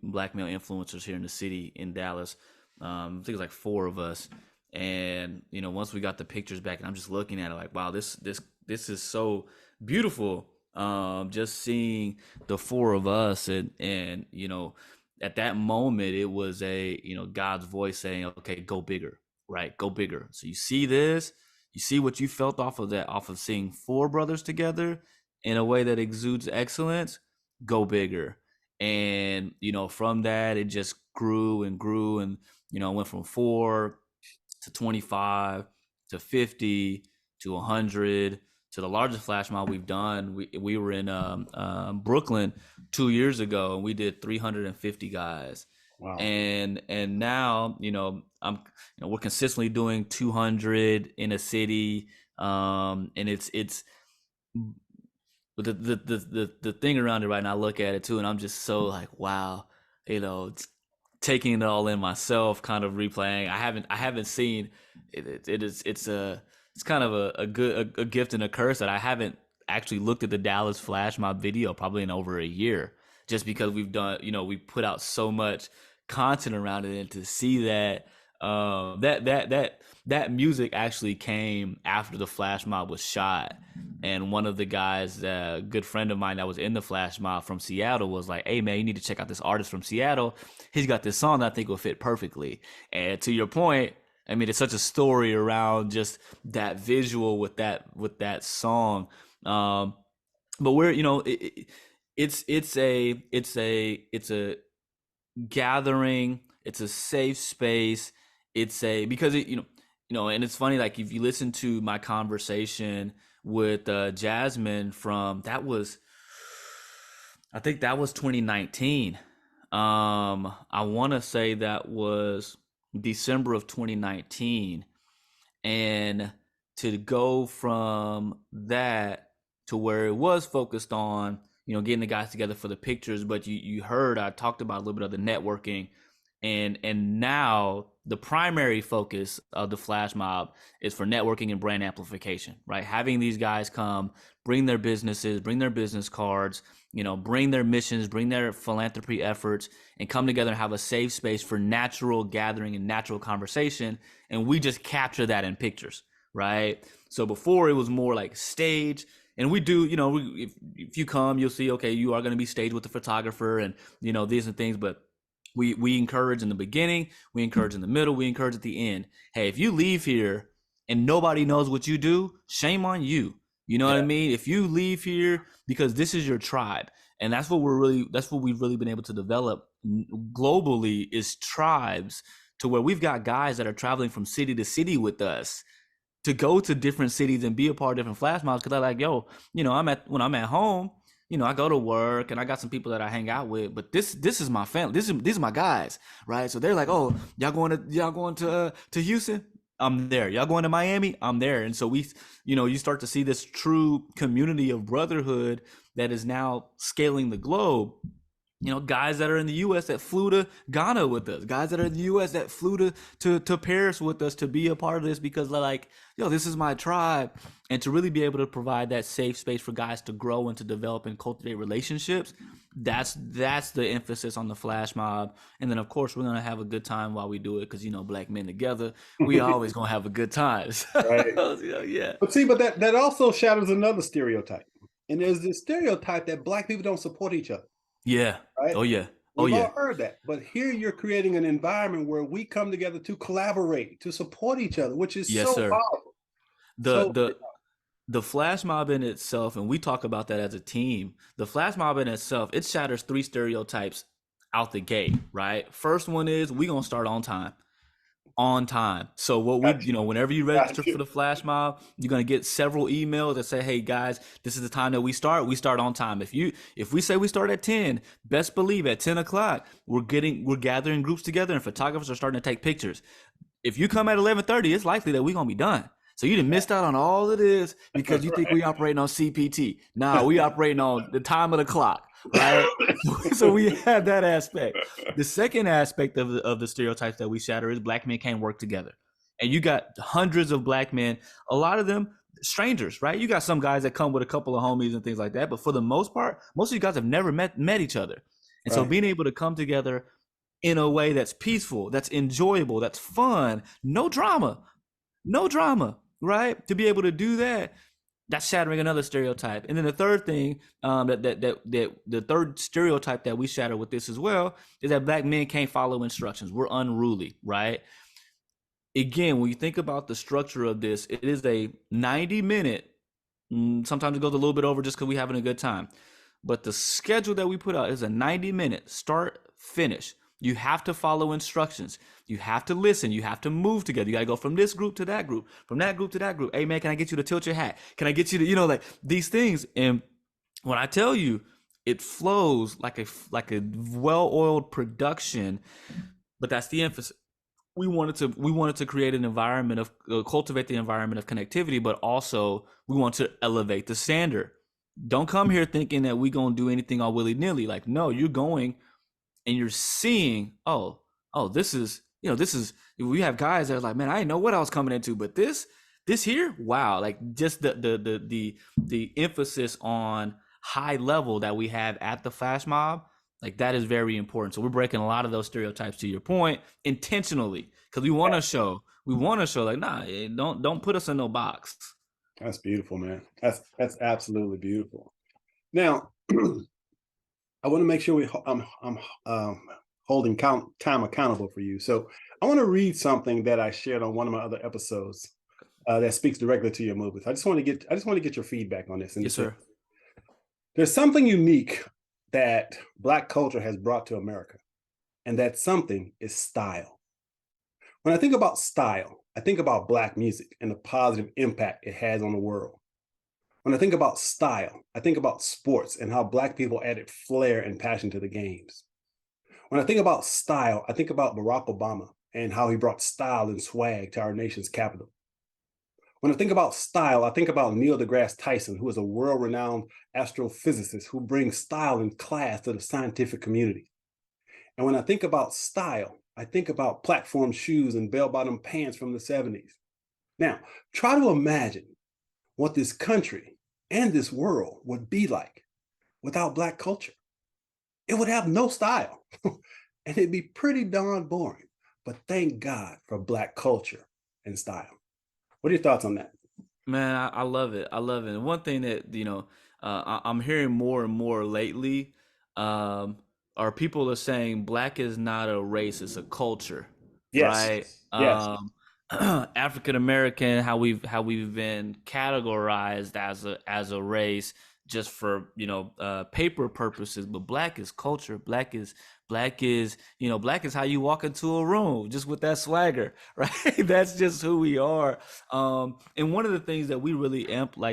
Speaker 3: black male influencers here in the city in Dallas. I think it was like 4 of us. And, once we got the pictures back and I'm just looking at it like, wow, this is so beautiful. Just seeing the 4 of us and at that moment it was God's voice saying, okay, go bigger. Right, go bigger. So you see this, you see what you felt off of seeing 4 brothers together in a way that exudes excellence, go bigger. And, from that, it just grew and grew. And, went from 4 to 25 to 50 to 100 to the largest flash mob we've done. We were in Brooklyn 2 years ago and we did 350 guys.
Speaker 1: Wow.
Speaker 3: And now, we're consistently doing 200 in a city. And it's the thing around it right now, I look at it too, and I'm just so like, wow, taking it all in myself, kind of replaying. I haven't seen it. It's kind of a gift and a curse that I haven't actually looked at the Dallas flash mob video probably in over a year, just because we've done, we put out so much content around it, and to see that that music actually came after the flash mob was shot. And one of the guys, a good friend of mine that was in the flash mob from Seattle, was like, hey man, you need to check out this artist from Seattle. He's got this song that I think will fit perfectly. And to your point, I mean, it's such a story around just that visual with that song. But we're, it's a gathering It's a safe space. It's a because it, and it's funny. Like if you listen to my conversation with Jasmine I think that was 2019. I want to say that was December of 2019, and to go from that to where it was focused on getting the guys together for the pictures, but you heard I talked about a little bit of the networking, and now the primary focus of the flash mob is for networking and brand amplification, right? Having these guys come, bring their businesses, bring their business cards, bring their missions, bring their philanthropy efforts, and come together and have a safe space for natural gathering and natural conversation. And we just capture that in pictures, right? So before it was more like stage, and we do, if you come, you'll see, okay, you are going to be staged with the photographer and, these and things, but we encourage in the beginning, we encourage in the middle, we encourage at the end. Hey, if you leave here and nobody knows what you do, shame on you. You know what I mean? If you leave here, because this is your tribe, and that's what we've really been able to develop globally is tribes, to where we've got guys that are traveling from city to city with us to go to different cities and be a part of different flash mobs. Cause they're like, yo, when I'm at home, I go to work and I got some people that I hang out with, but this is my family. These are my guys, right? So they're like, oh, y'all going to Houston? I'm there. Y'all going to Miami? I'm there. And so we, you start to see this true community of brotherhood that is now scaling the globe. Guys that are in the U.S. that flew to Ghana with us, guys that are in the U.S. that flew to Paris with us to be a part of this, because they're like, yo, this is my tribe. And to really be able to provide that safe space for guys to grow and to develop and cultivate relationships, that's the emphasis on the flash mob. And then, of course, we're going to have a good time while we do it, because, black men together, we always going to have a good time.
Speaker 1: Right.
Speaker 3: Yeah.
Speaker 1: But see, that also shatters another stereotype. And there's this stereotype that black people don't support each other.
Speaker 3: Yeah.
Speaker 1: Right?
Speaker 3: Oh, yeah.
Speaker 1: We've all heard that. But here you're creating an environment where we come together to collaborate, to support each other, which is so powerful.
Speaker 3: The flash mob in itself, and we talk about that as a team, the flash mob in itself, it shatters 3 stereotypes out the gate, right? First one is we going to start on time. So what whenever you register for the flash mob, you're going to get several emails that say, hey guys, this is the time that we start on time. If we say we start at 10, best believe at 10 o'clock, we're gathering groups together and photographers are starting to take pictures. If you come at 11:30, it's likely that we're going to be done. So you done missed out on all of this because you think we operating on CPT. Nah, we operating on the time of the clock, right? So we have that aspect. The second aspect of the stereotypes that we shatter is black men can't work together. And you got hundreds of black men, a lot of them strangers, right? You got some guys that come with a couple of homies and things like that. But for the most part, most of you guys have never met each other. And so being able to come together in a way that's peaceful, that's enjoyable, that's fun, no drama, right? To be able to do that, that's shattering another stereotype. And then the third thing, the third stereotype that we shatter with this as well is that black men can't follow instructions. We're unruly, right? Again, when you think about the structure of this, it is a 90-minute, sometimes it goes a little bit over just because we're having a good time. But the schedule that we put out is a 90-minute start, finish. You have to follow instructions. You have to listen. You have to move together. You got to go from this group to that group, from that group to that group. Hey, man, can I get you to tilt your hat? Can I get you to, like these things? And when I tell you, it flows like a well-oiled production, but that's the emphasis. We wanted to create an environment of cultivate the environment of connectivity, but also we want to elevate the standard. Don't come here thinking that we're going to do anything all willy-nilly. Like, no, you're going and you're seeing, oh, this is, we have guys that are like, man, I didn't know what I was coming into, but this here, wow. Like just the emphasis on high level that we have at the flash mob, like that is very important. So we're breaking a lot of those stereotypes, to your point, intentionally, because we want to show like, nah, don't put us in no box.
Speaker 1: That's beautiful, man. That's absolutely beautiful. Now, I want to make sure I'm holding time accountable for you. So I want to read something that I shared on one of my other episodes that speaks directly to your movements. I just want to get your feedback on this. And
Speaker 3: yes, sir.
Speaker 1: There's something unique that Black culture has brought to America. And that something is style. When I think about style, I think about Black music and the positive impact it has on the world. When I think about style, I think about sports and how Black people added flair and passion to the games. When I think about style, I think about Barack Obama and how he brought style and swag to our nation's capital. When I think about style, I think about Neil deGrasse Tyson, who is a world-renowned astrophysicist who brings style and class to the scientific community. And when I think about style, I think about platform shoes and bell-bottom pants from the 70s. Now, try to imagine what this country and this world would be like without Black culture. It would have no style, and it'd be pretty darn boring. But thank God for Black culture and style. What are your thoughts on that?
Speaker 3: Man, I love it. I love it. And one thing that, I'm hearing more and more lately, are people are saying Black is not a race, it's a culture, right?
Speaker 1: Yes. Yes.
Speaker 3: African American, how we've been categorized as a race just for paper purposes, but Black is culture. Black is Black is how you walk into a room, just with that swagger, right? That's just who we are. And one of the things that we really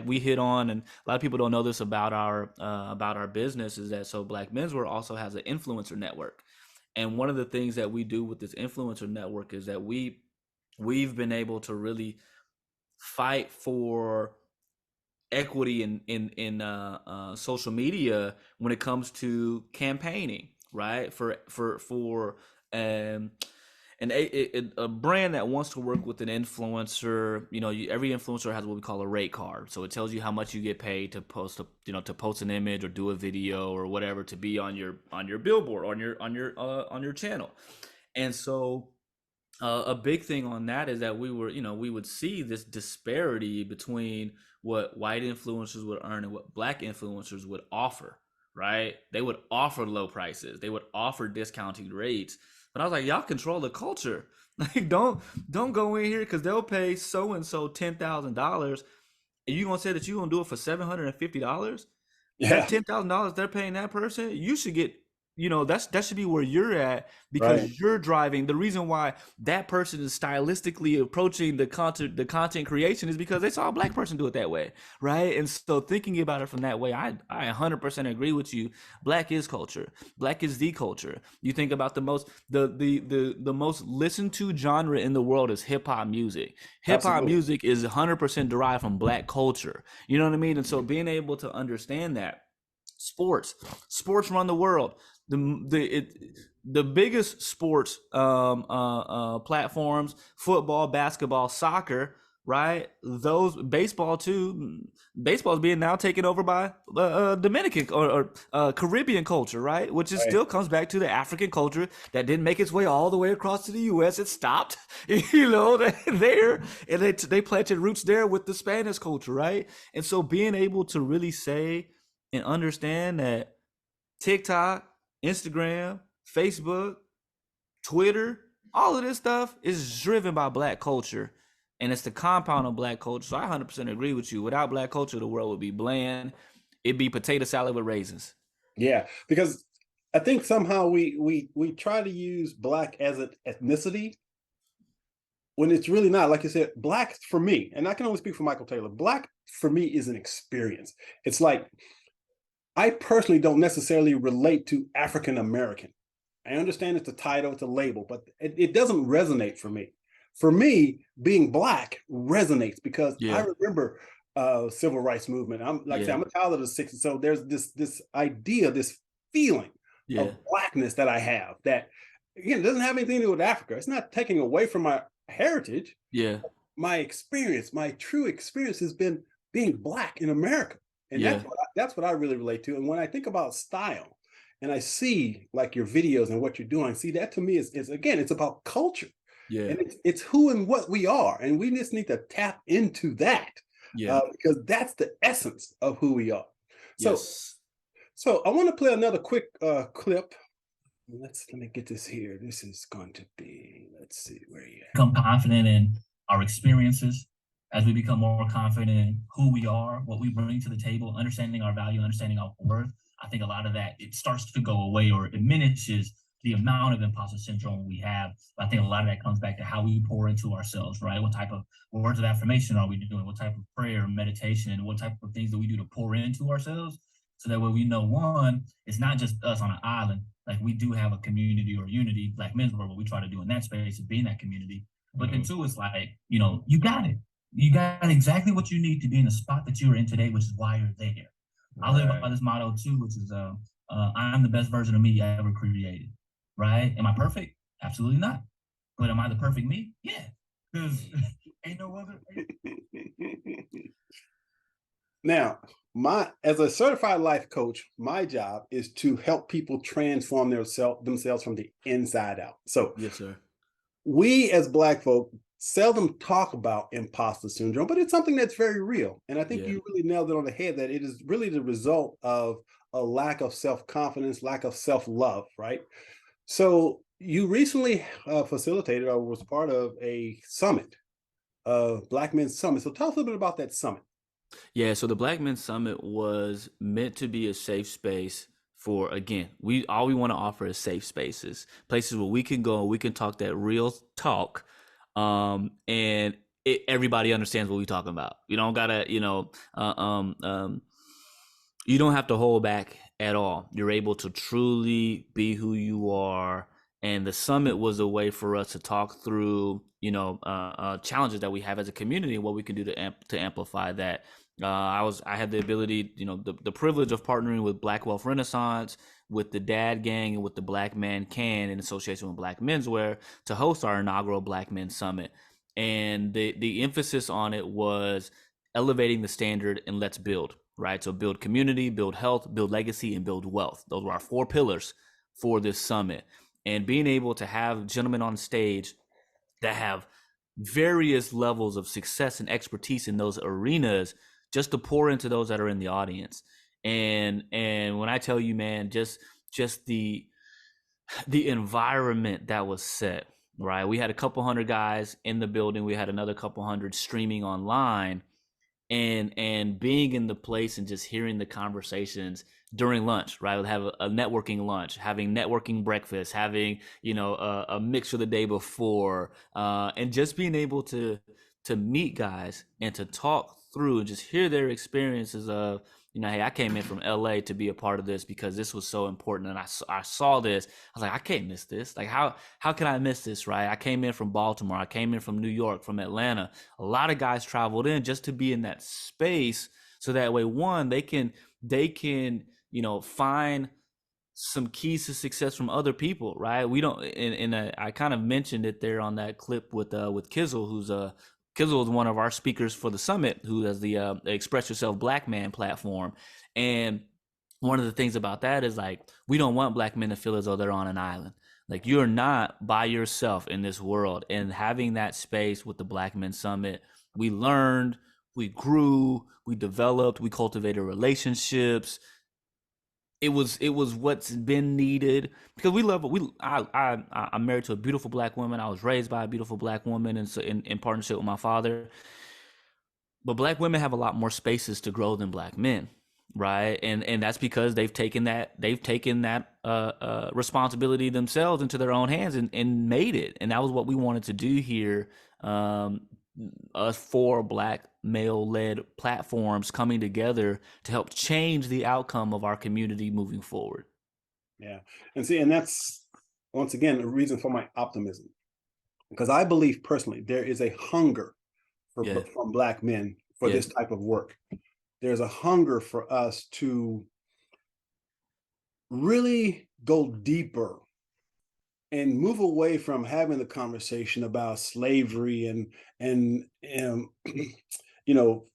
Speaker 3: we hit on, and a lot of people don't know this about our business, is that Black Menswear also has an influencer network. And one of the things that we do with this influencer network is that we've been able to really fight for equity in social media when it comes to campaigning, right? For a brand that wants to work with an influencer, every influencer has what we call a rate card. So it tells you how much you get paid to post an image or do a video or whatever to be on your billboard, on your channel. And so a big thing on that is that we would see this disparity between what white influencers would earn and what Black influencers would offer, right? They would offer low prices. They would offer discounted rates. But I was like, y'all control the culture. Like, don't go in here because they'll pay so-and-so $10,000. And you going to say that you're going to do it for $750?
Speaker 1: Yeah.
Speaker 3: That $10,000 they're paying that person, you should get, that should be where you're at, because
Speaker 1: Right.
Speaker 3: you're driving. The reason why that person is stylistically approaching the content creation is because they saw a Black person do it that way, right? And so thinking about it from that way, I 100% agree with you. Black is culture. Black is the culture. You think about the most listened to genre in the world is hip hop music. Hip hop
Speaker 1: Absolutely.
Speaker 3: music is 100% derived from Black culture. You know what I mean? And so being able to understand that sports run the world. The biggest sports platforms, football, basketball, soccer, right? Those, baseball too. Baseball is being now taken over by Dominican or Caribbean culture, right? Which is
Speaker 1: Right.
Speaker 3: still comes back to the African culture that didn't make its way all the way across to the U.S. It stopped, there, and they planted roots there with the Spanish culture, right? And so being able to really say and understand that TikTok, Instagram, Facebook, Twitter, all of this stuff is driven by Black culture, and it's the compound of Black culture. So I 100% agree with you. Without Black culture, the world would be bland. It'd be potato salad with raisins.
Speaker 1: Yeah, because I think somehow we try to use Black as an ethnicity when it's really not. Like you said, Black for me, and I can only speak for Michael Taylor, Black for me is an experience. It's like, I personally don't necessarily relate to African American. I understand it's a title, it's a label, but it doesn't resonate for me. For me, being Black resonates because I remember civil rights movement. I'm like I said, I'm a child of the 60s, so there's this idea, this feeling of Blackness that I have that, again, it doesn't have anything to do with Africa. It's not taking away from my heritage.
Speaker 3: Yeah.
Speaker 1: My experience, my true experience has been being Black in America. And that's what I really relate to. And when I think about style and I see like your videos and what you're doing, see, that to me is again, it's about culture.
Speaker 3: Yeah.
Speaker 1: And it's who and what we are. And we just need to tap into that because that's the essence of who we are. So I want to play another quick clip. Let me get this here. This is going to be, let's see, where are you at?
Speaker 5: Become confident in our experiences. As we become more confident in who we are, what we bring to the table, understanding our value, understanding our worth, I think a lot of that, it starts to go away or it diminishes the amount of imposter syndrome we have. I think a lot of that comes back to how we pour into ourselves, right? What type of words of affirmation are we doing? What type of prayer, meditation, and what type of things do we do to pour into ourselves? So that way we know, one, it's not just us on an island. Like, we do have a community or unity, Black Menswear, what we try to do in that space is be in that community. But then two, it's like, you know, you got it. You got exactly what you need to be in the spot that you are in today, which is why you're there. I live by this motto too, which is I'm the best version of me ever created. Right? Am I perfect? Absolutely not. But am I the perfect me? Yeah. Because ain't no other.
Speaker 1: Now, as a certified life coach, my job is to help people transform themselves from the inside out. So
Speaker 3: Yes, sir.
Speaker 1: we as Black folk seldom talk about imposter syndrome, but it's something that's very real. And I think you really nailed it on the head, that it is really the result of a lack of self-confidence, lack of self-love, right? So you recently facilitated or was part of a summit, Black Men's Summit. So tell us a little bit about that summit.
Speaker 3: Yeah, so the Black Men's Summit was meant to be a safe space for, again, all we want to offer is safe spaces, places where we can go and we can talk that real talk, and everybody understands what we're talking about. You don't gotta, you don't have to hold back at all. You're able to truly be who you are. And the summit was a way for us to talk through, challenges that we have as a community and what we can do to amplify that. I had the ability, the privilege of partnering with Black Wealth Renaissance, with the Dad Gang, and with the Black Man Can in association with Black Menswear to host our inaugural Black Men Summit. And the emphasis on it was elevating the standard and let's build, right? So build community, build health, build legacy, and build wealth. Those were our 4 pillars for this summit. And being able to have gentlemen on stage that have various levels of success and expertise in those arenas, just to pour into those that are in the audience. And when I tell you, man, just the environment that was set, right? We had a couple hundred guys in the building. We had another couple hundred streaming online, and being in the place and just hearing the conversations during lunch, right? We'll have a networking lunch, having networking breakfast, having, a mixture the day before, and just being able to meet guys and to talk through and just hear their experiences of, hey, I came in from LA to be a part of this because this was so important. And I saw this. I was like, I can't miss this. Like, how can I miss this, right? I came in from Baltimore. I came in from New York, from Atlanta. A lot of guys traveled in just to be in that space. So that way, one, they can, find some keys to success from other people, right? We don't, I kind of mentioned it there on that clip with Kizzle, Kizzle is one of our speakers for the summit, who has the Express Yourself Black Man platform. And one of the things about that is, like, we don't want Black men to feel as though they're on an island. Like, you're not by yourself in this world. And having that space with the Black Men Summit, we learned, we grew, we developed, we cultivated relationships. It was what's been needed, because I'm married to a beautiful Black woman. I was raised by a beautiful Black woman, and so in partnership with my father. But Black women have a lot more spaces to grow than Black men, right? And that's because they've taken that responsibility themselves into their own hands and made it. And that was what we wanted to do here. Us 4 Black male-led platforms coming together to help change the outcome of our community moving forward.
Speaker 1: Yeah. And that's, once again, the reason for my optimism, because I believe personally there is a hunger from Black men for this type of work. There's a hunger for us to really go deeper and move away from having the conversation about slavery and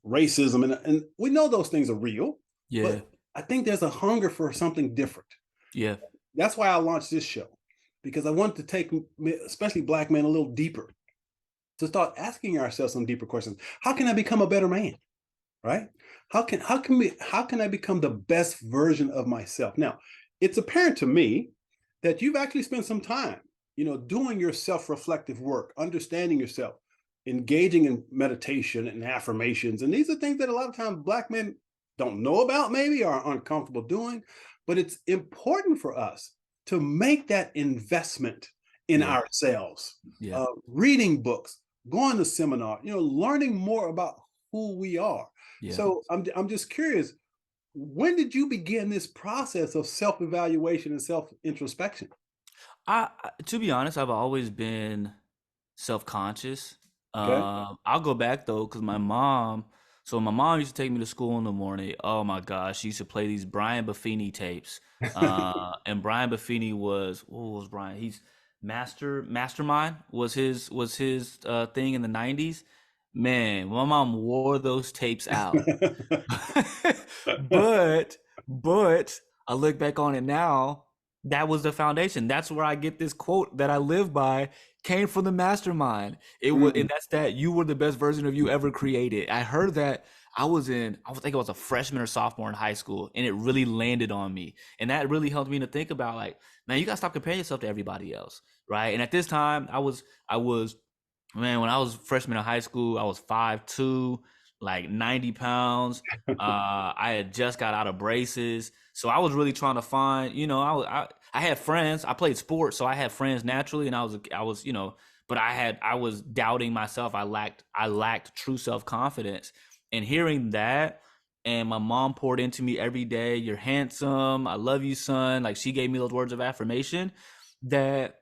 Speaker 1: racism, and we know those things are real. Yeah. But I think there's a hunger for something different.
Speaker 3: Yeah.
Speaker 1: That's why I launched this show, because I want to take, especially Black men, a little deeper, to start asking ourselves some deeper questions. How can I become a better man? Right? How can I become the best version of myself? Now, it's apparent to me that you've actually spent some time, doing your self-reflective work, understanding yourself, engaging in meditation and affirmations. And these are things that a lot of times Black men don't know about, maybe, or are uncomfortable doing. But it's important for us to make that investment in
Speaker 3: Yeah.
Speaker 1: ourselves,
Speaker 3: Yeah.
Speaker 1: reading books, going to seminar, learning more about who we are.
Speaker 3: Yeah.
Speaker 1: So I'm just curious, when did you begin this process of self-evaluation and self-introspection?
Speaker 3: To be honest, I've always been self-conscious.
Speaker 1: Okay.
Speaker 3: I'll go back though, because my mom used to take me to school in the morning. Oh my gosh, she used to play these Brian Buffini tapes. And Brian Buffini what was Brian? He's Mastermind was his thing in the 90s. Man, my mom wore those tapes out. but but I look back on it now, that was the foundation. That's where I get this quote that I live by, came from the Mastermind. It was, and that's that you were the best version of you ever created. I heard that I think I was a freshman or sophomore in high school, and it really landed on me. And that really helped me to think about, like, man, you gotta stop comparing yourself to everybody else, right? And at this time, I was man, when I was freshman in high school, I was 5'2", like 90 pounds. I had just got out of braces. So I was really trying to find, I had friends. I played sports, so I had friends naturally, and I was, but I was doubting myself. I lacked true self-confidence. And hearing that, and my mom poured into me every day, "You're handsome. I love you, son." Like, she gave me those words of affirmation that,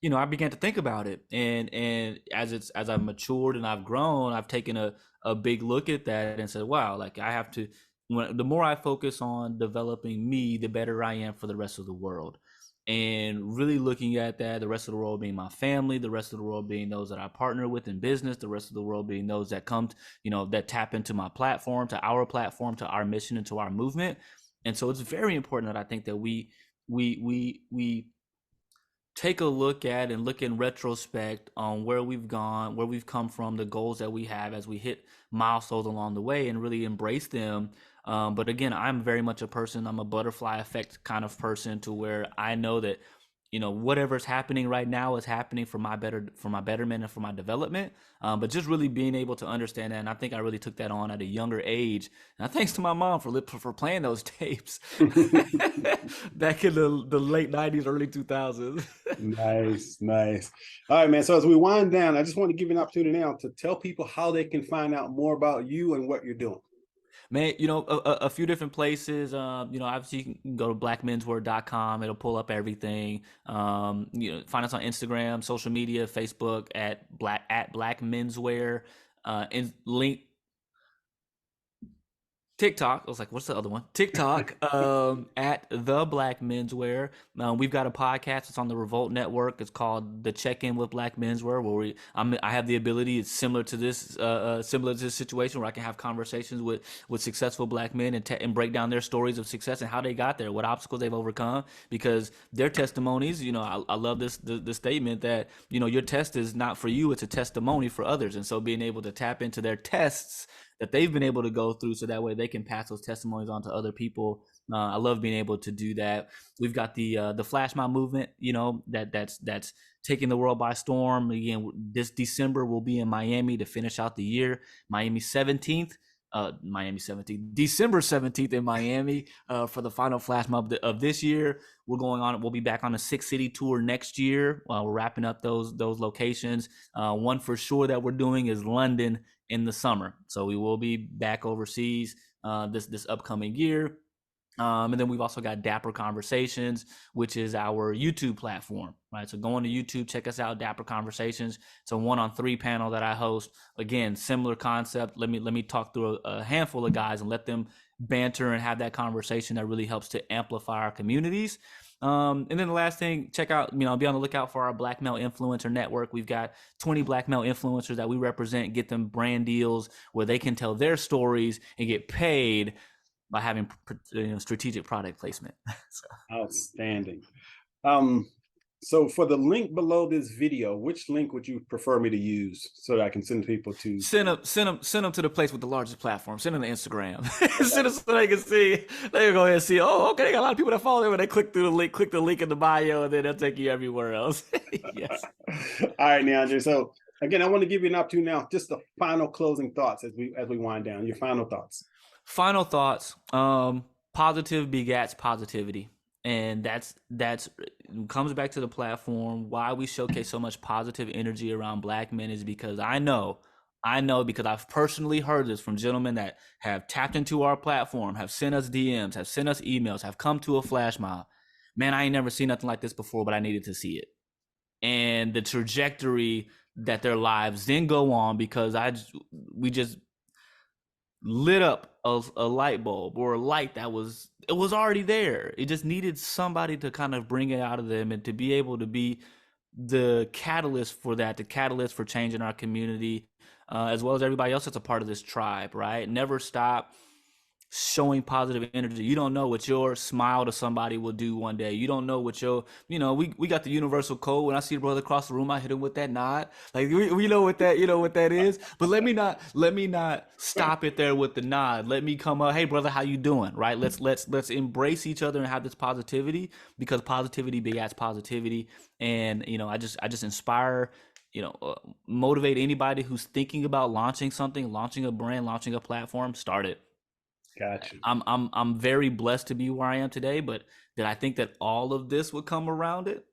Speaker 3: I began to think about it. And as I've matured and I've grown, I've taken a big look at that and said, wow, like, I have to, the more I focus on developing me, the better I am for the rest of the world. And really looking at that, the rest of the world being my family, the rest of the world being those that I partner with in business, the rest of the world being those that come, that tap into my platform, to our mission, and to our movement. And so it's very important that I think that we take a look at and look in retrospect on where we've gone, where we've come from, the goals that we have as we hit milestones along the way, and really embrace them. But again, I'm very much I'm a butterfly effect kind of person, to where I know that, whatever's happening right now is happening for my betterment and for my development. But just really being able to understand that. And I think I really took that on at a younger age. And thanks to my mom for playing those tapes back in the late 90s, early 2000s.
Speaker 1: Nice. All right, man. So as we wind down, I just want to give you an opportunity now to tell people how they can find out more about you and what you're doing.
Speaker 3: Man, a few different places. Obviously you can go to blackmenswear.com. It'll pull up everything. Find us on Instagram, social media, Facebook at Black Menswear, and link TikTok. I was like, what's the other one? TikTok, at The Black Menswear. We've got a podcast. It's on the Revolt Network. It's called The Check-In with Black Menswear, where I have the ability. It's similar to this situation, where I can have conversations with successful Black men and break down their stories of success and how they got there, what obstacles they've overcome, because their testimonies. I love the statement that your test is not for you; it's a testimony for others. And so being able to tap into their tests that they've been able to go through, so that way they can pass those testimonies on to other people. I love being able to do that. We've got the Flash Mob movement, that's taking the world by storm. Again, this December we'll be in Miami to finish out the year. December 17th in Miami for the final Flash Mob of this year. We'll be back on a 6-city tour next year. We're wrapping up those locations. One for sure that we're doing is London in the summer. So we will be back overseas this upcoming year. And then we've also got Dapper Conversations, which is our YouTube platform, right? So go on to YouTube, check us out, Dapper Conversations. It's a 1-on-3 panel that I host. Again, similar concept. Let me talk through a handful of guys and let them banter and have that conversation that really helps to amplify our communities. And then the last thing, check out, be on the lookout for our Black Male Influencer Network. We've got 20 Black Male influencers that we represent, get them brand deals where they can tell their stories and get paid by having strategic product placement.
Speaker 1: Outstanding. So for the link below this video, which link would you prefer me to use so that I can send people to?
Speaker 3: Send them to the place with the largest platform. Send them to Instagram. Send them so they can see. They can go ahead and see. Oh, okay, they got a lot of people that follow them. And they click through the link, click the link in the bio, and then they'll take you everywhere else. Yes.
Speaker 1: All right, NeAndre. So again, I want to give you an opportunity now. Just the final closing thoughts as we wind down. Your final thoughts.
Speaker 3: Final thoughts. Positive begats positivity. And that's it comes back to the platform. Why we showcase so much positive energy around Black men is because I know because I've personally heard this from gentlemen that have tapped into our platform, have sent us DMs, have sent us emails, have come to a flash mob. Man, I ain't never seen nothing like this before, but I needed to see it. And the trajectory that their lives then go on, because we just lit up a light bulb or a light that was already there. It just needed somebody to kind of bring it out of them and to be able to be the catalyst for that, the catalyst for changing our community, as well as everybody else that's a part of this tribe, right? Never stop showing positive energy. You don't know what your smile to somebody will do one day. You don't know what your, we got the universal code. When I see a brother across the room, I hit him with that nod. Like we know what that, is. But let me not stop it there with the nod. Let me come up, hey brother, how you doing? Right? Let's embrace each other and have this positivity, because positivity begets positivity. And I just inspire, motivate anybody who's thinking about launching something, launching a brand, launching a platform. Start it.
Speaker 1: Gotcha.
Speaker 3: I'm very blessed to be where I am today, but did I think that all of this would come around it?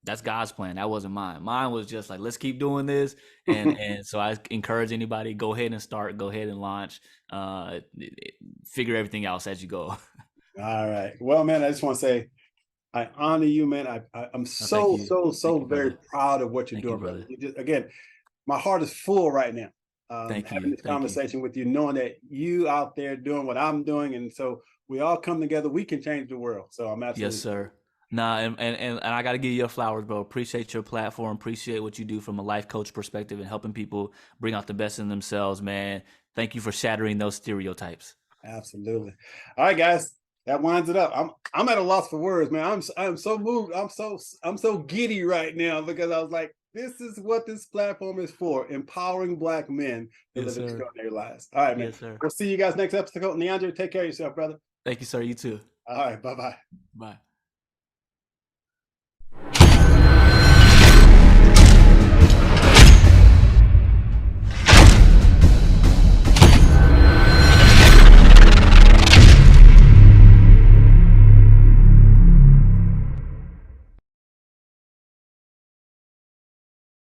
Speaker 3: That's God's plan. That wasn't mine. Mine was just like, let's keep doing this. And so I encourage anybody, go ahead and start, go ahead and launch, figure everything else as you go.
Speaker 1: All right. Well, man, I just want to say, I honor you, man. I'm so very proud of what you're doing, brother. Again, my heart is full right now. Having this conversation with you, knowing that you out there doing what I'm doing, and so we all come together, we can change the world. So I'm absolutely
Speaker 3: yes, sir. Nah, and I got to give you your flowers, bro. Appreciate your platform. Appreciate what you do from a life coach perspective and helping people bring out the best in themselves, man. Thank you for shattering those stereotypes.
Speaker 1: Absolutely. All right, guys, that winds it up. I'm at a loss for words, man. I'm so moved. I'm so giddy right now, because I was like, this is what this platform is for: empowering Black men to live extraordinary lives. All right, man.
Speaker 3: Yes, sir.
Speaker 1: We'll see you guys next episode. NeAndre, take care of yourself, brother.
Speaker 3: Thank you, sir. You too.
Speaker 1: All right. Bye-bye.
Speaker 3: Bye.